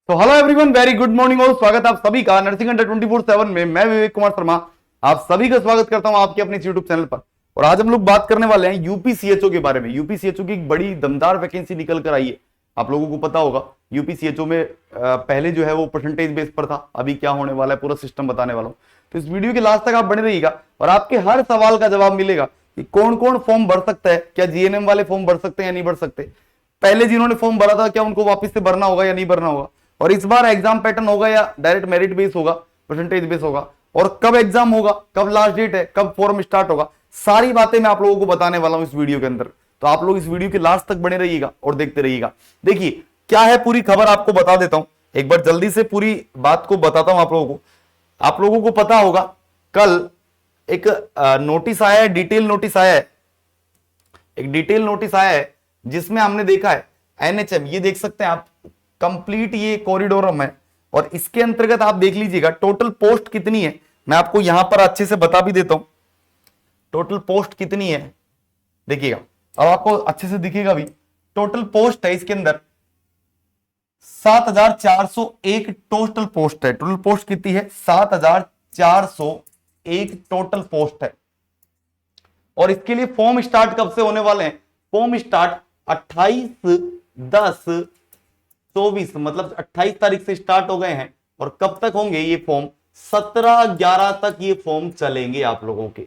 तो hello everyone, very good morning और स्वागत आप सभी का नर्सिंग अंडर 24/7 में। मैं विवेक कुमार शर्मा आप सभी का स्वागत करता हूं आपके अपने यूट्यूब चैनल पर। और आज हम लोग बात करने वाले हैं यूपीसीएचओ के बारे में। यूपीसीएचओ की एक बड़ी दमदार वैकेंसी निकल कर आई है। आप लोगों को पता होगा यूपीसीएचओ में पहले जो है वो परसेंटेज बेस पर था, अभी क्या होने वाला है पूरा सिस्टम बताने वाला हूं। तो इस वीडियो के लास्ट तक आप बने रहिएगा और आपके हर सवाल का जवाब मिलेगा कि कौन कौन फॉर्म भर सकता है, क्या जीएनएम वाले फॉर्म भर सकते हैं या नहीं भर सकते, पहले जिन्होंने फॉर्म भरा था क्या उनको वापस से भरना होगा या नहीं भरना होगा, और इस बार एग्जाम पैटर्न होगा या डायरेक्ट मेरिट बेस होगा, परसेंटेज बेस होगा, और कब एग्जाम होगा, कब लास्ट डेट है, कब फॉर्म स्टार्ट होगा, सारी बातें मैं आप लोगों को बताने वाला हूं इस वीडियो के अंदर। तो आप लोग इस वीडियो के लास्ट तक बने रहिएगा और देखते रहिएगा। देखिए क्या है पूरी खबर आपको बता देता हूं, एक बार जल्दी से पूरी बात को बताता हूं आप लोगों को। आप लोगों को पता होगा कल एक नोटिस आया है, डिटेल नोटिस आया है, एक डिटेल नोटिस आया है जिसमें हमने देखा है एनएचएम, ये देख सकते हैं आप, कंप्लीट ये कॉरिडोरम है और इसके अंतर्गत आप देख लीजिएगा टोटल पोस्ट कितनी है। मैं आपको यहां पर अच्छे से बता भी देता हूं टोटल पोस्ट कितनी है। देखिएगा अब आपको अच्छे से दिखेगा भी, टोटल पोस्ट है इसके अंदर 7,401 टोटल पोस्ट है। टोटल पोस्ट कितनी है? 7,401 टोटल पोस्ट है। और इसके लिए फॉर्म स्टार्ट कब से होने वाले हैं? फॉर्म स्टार्ट 28/10/24 मतलब 28 तारीख से स्टार्ट हो गए हैं और कब तक होंगे ये फॉर्म? 17/11 तक ये फॉर्म चलेंगे आप लोगों के।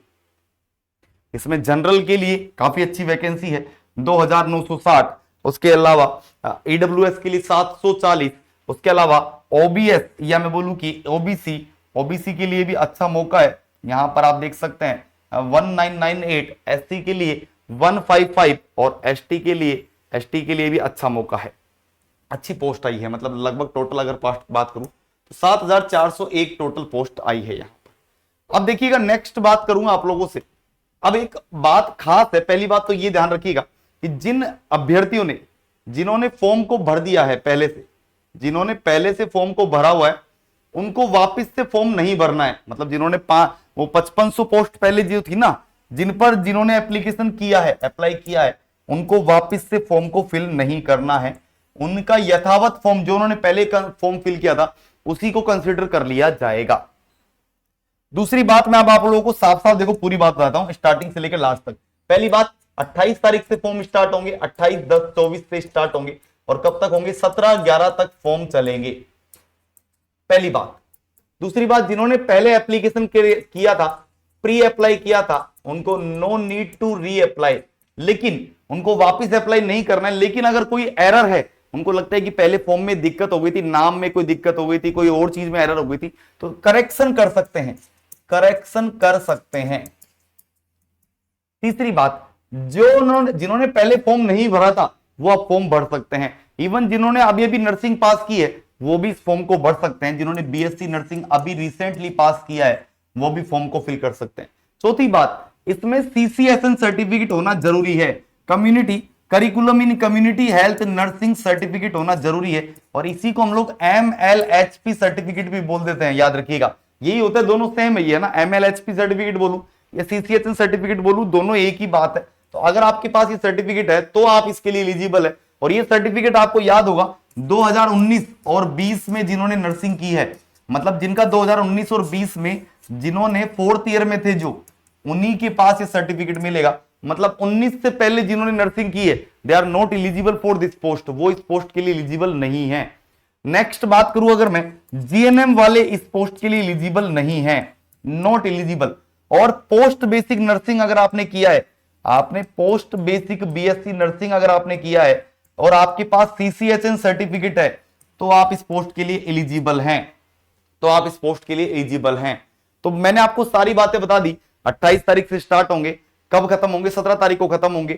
इसमें जनरल के लिए काफी अच्छी वैकेंसी है 2,960, उसके अलावा ईडब्ल्यूएस के लिए 740, उसके अलावा ओबीएस या मैं बोलूं कि ओबीसी के लिए भी अच्छा मौका है। यहां पर आप देख सकते हैं 1998, एससी के लिए 155 और एसटी के लिए भी अच्छा मौका है। अच्छी पोस्ट आई है, मतलब लगभग टोटल अगर बात करूं तो 7,401 टोटल पोस्ट आई है यहां पर। अब देखिएगा नेक्स्ट बात करूंगा आप लोगों से। अब एक बात खास है, पहली बात तो ये ध्यान रखिएगा कि जिन अभ्यर्थियों ने जिन्होंने फॉर्म को भर दिया है जिन्होंने पहले से फॉर्म को भरा हुआ है उनको वापस से फॉर्म नहीं भरना है। मतलब जिन्होंने वो 5500 पोस्ट पहले जो थी ना, जिन्होंने एप्लीकेशन किया है, अप्लाई किया है, उनको वापस से फॉर्म को फिल नहीं करना है। उनका यथावत फॉर्म जो उन्होंने पहले फॉर्म फिल किया था उसी को कंसिडर कर लिया जाएगा। दूसरी बात मैं अब आप लोगों को साफ साफ देखो पूरी बात बताता हूं स्टार्टिंग से लेकर लास्ट तक। पहली बात 28 तारीख से फॉर्म स्टार्ट होंगे, 28/10/24 से स्टार्ट होंगे और कब तक होंगे? 17/11 तक फॉर्म चलेंगे, पहली बात। दूसरी बात, जिन्होंने पहले एप्लीकेशन किया था, प्री अप्लाई किया था, उनको no need to reapply, लेकिन उनको वापस अप्लाई नहीं करना है। लेकिन अगर कोई एरर है, उनको लगता है कि पहले फॉर्म में दिक्कत हो गई थी, नाम में कोई दिक्कत हो गई थी, कोई और चीज में एरर हो गई थी, तो करेक्शन कर सकते हैं। तीसरी बात, जिन्होंने पहले फॉर्म नहीं भरा था वो अब फॉर्म भर सकते हैं। इवन जिन्होंने अभी नर्सिंग पास की है वो भी इस फॉर्म को भर सकते हैं। जिन्होंने बीएससी नर्सिंग अभी रिसेंटली पास किया है वो भी फॉर्म को फिल कर सकते हैं। चौथी बात, इसमें सीसीएसएन सर्टिफिकेट होना जरूरी है, करिकुलम इन कम्युनिटी हेल्थ नर्सिंग सर्टिफिकेट होना जरूरी है। और इसी को हम लोग एमएलएचपी सर्टिफिकेट भी बोल देते हैं, याद रखिएगा। यही होता है, दोनों सेम है, ये ना, एमएलएचपी सर्टिफिकेट बोलूं या सीसीएचएन सर्टिफिकेट बोलूं, दोनों एक ही बात है। तो अगर आपके पास ये सर्टिफिकेट है तो आप इसके लिए एलिजिबल है। और ये सर्टिफिकेट आपको याद होगा 2019 और 20 में जिन्होंने नर्सिंग की है, मतलब जिनका 2019 और 20 में जिन्होंने 4th ईयर में थे जो, उन्हीं के पास ये सर्टिफिकेट मिलेगा। मतलब 19 से पहले जिन्होंने नर्सिंग की है they are not eligible for this post, वो इस पोस्ट के लिए एलिजिबल नहीं है। नेक्स्ट बात करूं अगर मैं, जीएनएम वाले इस पोस्ट के लिए एलिजिबल नहीं है, नॉट एलिजिबल। और पोस्ट बेसिक नर्सिंग अगर आपने किया है, आपने पोस्ट बेसिक बीएससी नर्सिंग अगर आपने किया है और आपके पास सीसीएचएन सर्टिफिकेट है तो आप इस पोस्ट के लिए एलिजिबल हैं। तो मैंने आपको सारी बातें बता दी। 28 तारीख से स्टार्ट होंगे, कब खत्म होंगे? 17 तारीख को खत्म होंगे।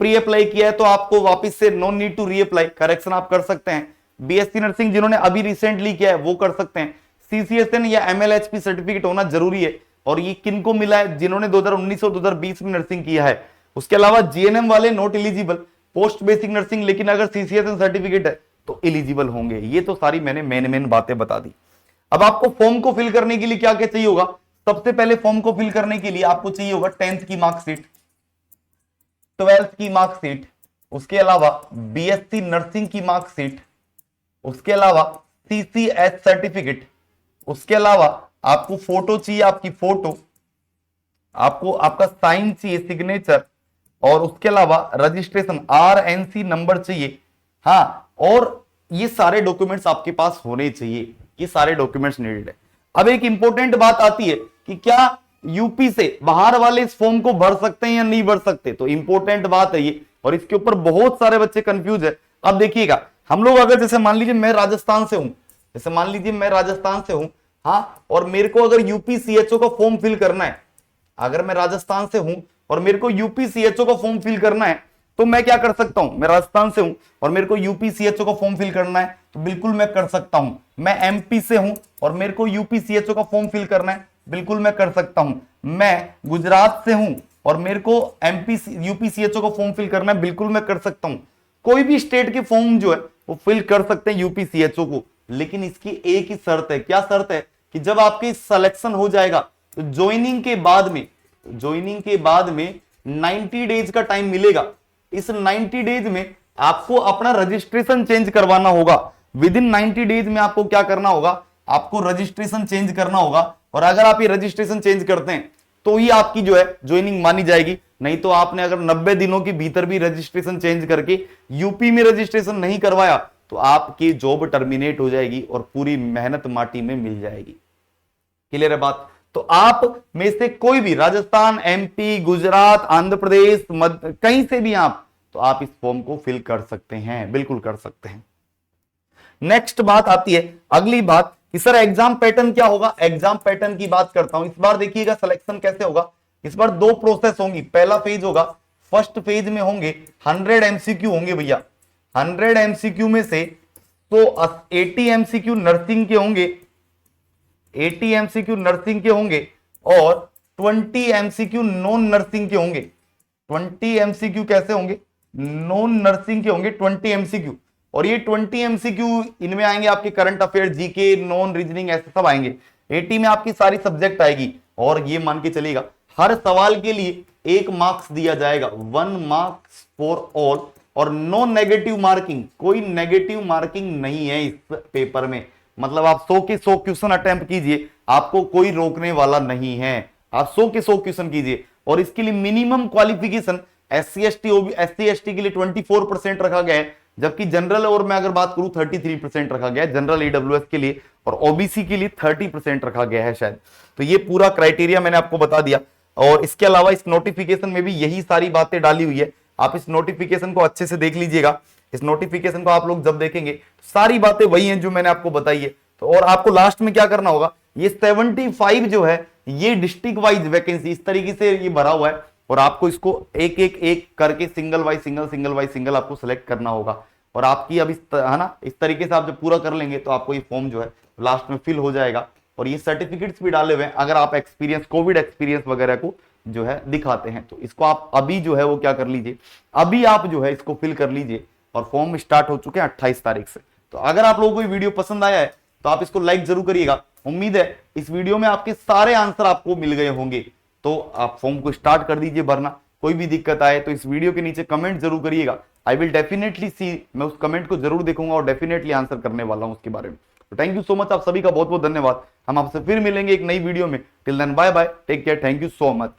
प्री अप्लाई किया है तो आपको वापस से no need to reapply, correction आप कर सकते हैं। बीएससी नर्सिंग जिन्होंने अभी रिसेंटली किया है वो कर सकते हैं। सीसीएसएन या एमएलएचपी सर्टिफिकेट होना जरूरी है। और ये किनको मिला है? जिन्होंने 2019 और 2020 में नर्सिंग किया है। उसके अलावा जीएनएम वाले not eligible, post basic nursing, लेकिन अगर सीसीएसएन सर्टिफिकेट है तो एलिजिबल होंगे। ये तो सारी मैंने मेन बातें बता दी। अब आपको फॉर्म को फिल करने के लिए क्या क्या चाहिए होगा? सबसे पहले फॉर्म को फिल करने के लिए आपको चाहिए होगा 10th की मार्कशीट, 12th की मार्कशीट, उसके अलावा बीएससी नर्सिंग की मार्कशीट, उसके अलावा CCS सर्टिफिकेट, उसके अलावा आपको फोटो चाहिए, आपकी फोटो, आपको आपका साइन चाहिए, सिग्नेचर, और उसके अलावा रजिस्ट्रेशन RNC नंबर चाहिए। हाँ, और ये सारे डॉक्यूमेंट्स आपके पास होने चाहिए, ये सारे डॉक्यूमेंट्स नीडेड है। अब एक इंपॉर्टेंट बात आती है कि क्या यूपी से बाहर वाले इस फॉर्म को भर सकते हैं या नहीं भर सकते, तो इंपॉर्टेंट बात है ये, और इसके ऊपर बहुत सारे बच्चे कंफ्यूज है। अब देखिएगा, हम लोग अगर जैसे मान लीजिए मैं राजस्थान से हूं, जैसे मान लीजिए मैं राजस्थान से हूं, हाँ, और मेरे को अगर यूपी CHO का फॉर्म फिल करना है, अगर मैं राजस्थान से हूं और मेरे को यूपी CHO का फॉर्म फिल करना है, तो मैं क्या कर सकता हूं, मैं राजस्थान से हूं और मेरे को यूपी CHO का फॉर्म फिल करना है, तो बिल्कुल मैं कर सकता हूं। मैं MP से हूं और मेरे को यूपी CHO का फॉर्म फिल करना है, बिल्कुल मैं कर सकता हूं। मैं गुजरात से हूं और मेरे को यूपी CHO का फॉर्म फिल करना है, बिल्कुल मैं कर सकता हूं। कोई भी स्टेट के फॉर्म जो है वो फिल कर सकते हैं यूपी CHO को, लेकिन इसकी एक ही शर्त है। क्या शर्त है? कि जब आपके सिलेक्शन हो जाएगा तो ज्वाइनिंग के बाद में 90 डेज का टाइम मिलेगा। इस 90 डेज में आपको अपना रजिस्ट्रेशन चेंज करवाना होगा। विद इन 90 डेज में आपको क्या करना होगा, आपको रजिस्ट्रेशन चेंज करना होगा, और अगर आप ये रजिस्ट्रेशन चेंज करते हैं तो ही आपकी जो है ज्वाइनिंग मानी जाएगी। नहीं तो आपने अगर 90 दिनों के भीतर भी रजिस्ट्रेशन चेंज करके यूपी में रजिस्ट्रेशन नहीं करवाया तो आपकी जॉब टर्मिनेट हो जाएगी और पूरी मेहनत माटी में मिल जाएगी। क्लियर है बात? तो आप में से कोई भी, राजस्थान, MP, गुजरात, आंध्र प्रदेश, कहीं से भी तो आप इस फॉर्म को फिल कर सकते हैं, बिल्कुल कर सकते हैं। नेक्स्ट बात आती है, अगली बात कि सर एग्जाम पैटर्न क्या होगा। एग्जाम पैटर्न की बात करता हूं। इस बार देखिएगा सिलेक्शन कैसे होगा। इस बार 2 प्रोसेस होंगी। पहला फेज होगा, फर्स्ट फेज में होंगे 100 MCQ होंगे भैया। 100 MCQ में से तो 80 MCQ नर्सिंग के होंगे, 80 MCQ नर्सिंग के होंगे, और 20 MCQ नॉन नर्सिंग के होंगे। 20 MCQ कैसे होंगे? नॉन नर्सिंग के होंगे 20 MCQ, और ये 20 MCQ इनमें आएंगे आपके current affair, GK, non, reasoning, ऐसे सब आएंगे। 80 में आपकी सारी सब्जेक्ट आएगी, और ये मान के चलेगा हर सवाल के लिए 1 मार्क्स दिया जाएगा, 1 मार्क्स फॉर ऑल, और नो नेगेटिव मार्किंग, कोई नेगेटिव मार्किंग नहीं है इस पेपर में। मतलब आप 100 के 100 क्वेश्चन अटेम्प्ट कीजिए, आपको कोई रोकने वाला नहीं है। आप 100 के 100 क्वेश्चन कीजिए, और इसके लिए मिनिमम क्वालिफिकेशन SC ST के लिए 24% रखा गया है, जबकि जनरल और मैं अगर बात करूं 33% रखा गया है जनरल EWS के लिए, और OBC के लिए 30% रखा गया है शायद। तो ये पूरा क्राइटेरिया मैंने आपको बता दिया। और इसके अलावा इस नोटिफिकेशन में भी यही सारी बातें डाली हुई है। आप इस नोटिफिकेशन को अच्छे से देख लीजिएगा। इस नोटिफिकेशन को आप लोग जब देखेंगे सारी बातें वही हैं जो मैंने आपको बताई है। तो और आपको लास्ट में क्या करना होगा, ये 75 जो है ये डिस्ट्रिक्ट वाइज वैकेंसी इस तरीके से ये भरा हुआ है, और आपको इसको एक एक एक करके सिंगल वाइज सिंगल आपको सिलेक्ट करना होगा। और आपकी अब है ना, इस तरीके से आप जब पूरा कर लेंगे तो आपको ये फॉर्म जो है लास्ट में फिल हो जाएगा। और ये सर्टिफिकेट्स भी डाले हुए हैं, अगर आप एक्सपीरियंस, कोविड एक्सपीरियंस वगैरह को जो है दिखाते हैं, तो इसको आप अभी जो है वो क्या कर लीजिए, अभी आप जो है इसको फिल कर लीजिए। और फॉर्म स्टार्ट हो चुके हैं 28 तारीख से। तो अगर आप लोगों को ये वीडियो पसंद आया है तो आप इसको लाइक जरूर करिएगा। उम्मीद है इस वीडियो में आपके सारे आंसर आपको मिल गए होंगे। तो आप फॉर्म को स्टार्ट कर दीजिए भरना। कोई भी दिक्कत आए तो इस वीडियो के नीचे कमेंट जरूर करिएगा। आई विल डेफिनेटली सी, मैं उस कमेंट को जरूर देखूंगा और डेफिनेटली आंसर करने वाला हूं उसके बारे में। तो थैंक यू सो मच, आप सभी का बहुत बहुत धन्यवाद। हम आपसे फिर मिलेंगे एक नई वीडियो में। Till then bye bye, take care, thank you so much.